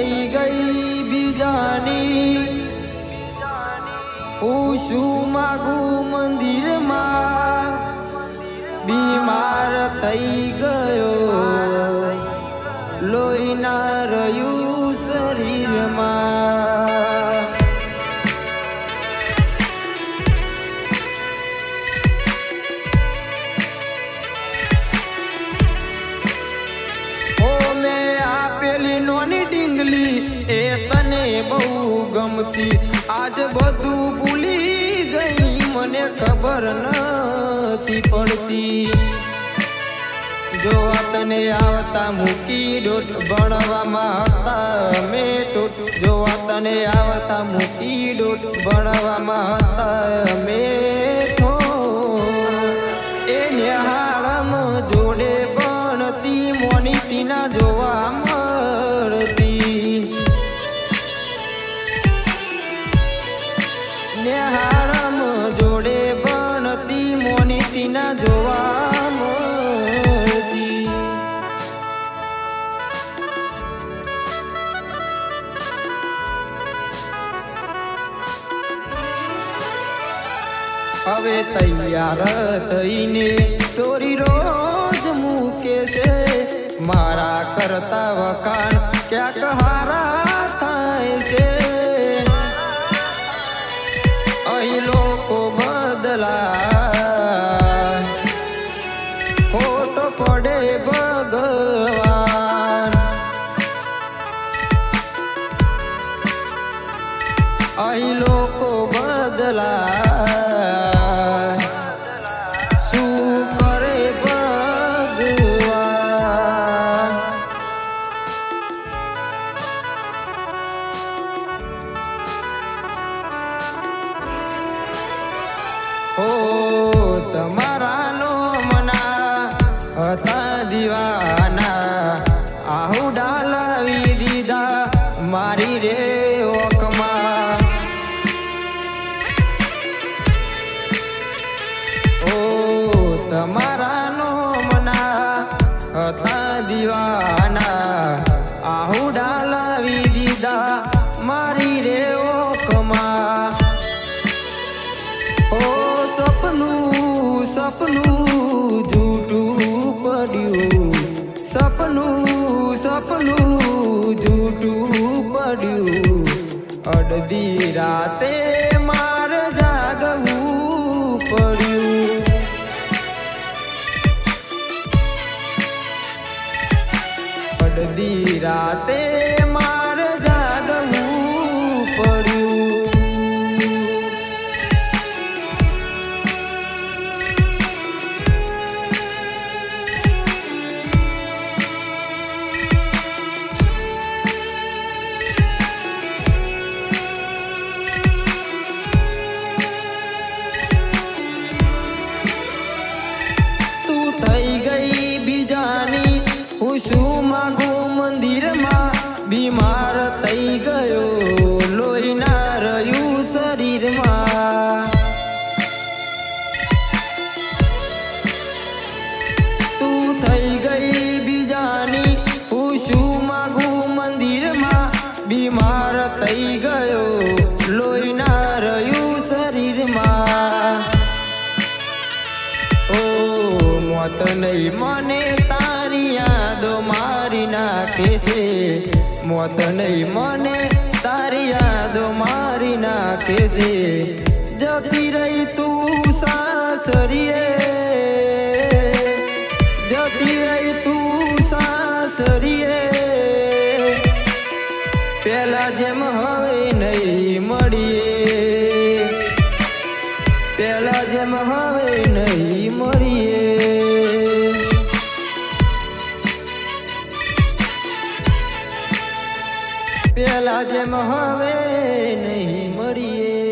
થઈ ગઈ બીજાની હું શું માગું મંદિરમાં બીમાર થઈ ગયો લોહી ના રહ્યું શરીરમાં એ તને બહુ ગમતી આજ બધું ભૂલી ગઈ મને ખબર નથી પડતી જો તને આવતા મૂકી ડોટ ભણવામાં હતા મેં ટોટ જો તને આવતા મૂકી ડોટ ભણવામાં હતા મેં એ નિહાળમાં જોડે ભણતી મોનીતીના જોવા મળતી નિહાળમાં જોડે ભણતી મોનીતીના જોવા મળતી હવે તૈયાર થઈને ચોરી રોજ મૂકે છે મારા કરતા વખાણ ક્યાંક હારા થાય છે અહીં લોકો બદલા ખોટો પડે ભગવાન અહીં લોકો બદલા તમારા નો મના હતા દીવાના આહુ ડાલાવી દીધા મારી રે ઓકમાં તમારા નો મના હતા દીવાના આહુ ડાલાવી દીધા મારી રે ઓકમાં સપનું જૂઠું પડ્યું સપનું જૂઠું પડ્યું અડધી રાતે માર જાગવું પડ્યું અડધી રાતે માર જાગવું પડ્યું થઈ ગઈ બીજાની હું શું માગું મંદિરમાં બીમાર થઈ ગયો લોહી ના રહ્યું શરીરમાં તું થઈ ગઈ બીજાની હું શું માગું મંદિરમાં બીમાર થઈ ગયો લોહી ના રહ્યું શરીરમાં મોત નહીં મને તારી યાદો મારી નાખે છે મોત નહીં મને તારી યાદો મારી નાખે છે જતી રહી તું સાસરીએ જતી રહી તું સાસરીએ પેલા જેમ હવે નહીં મળીએ પેલા જેમ હવે નહીં મળીએ પેલા જેમ હવે નહીં મળીએ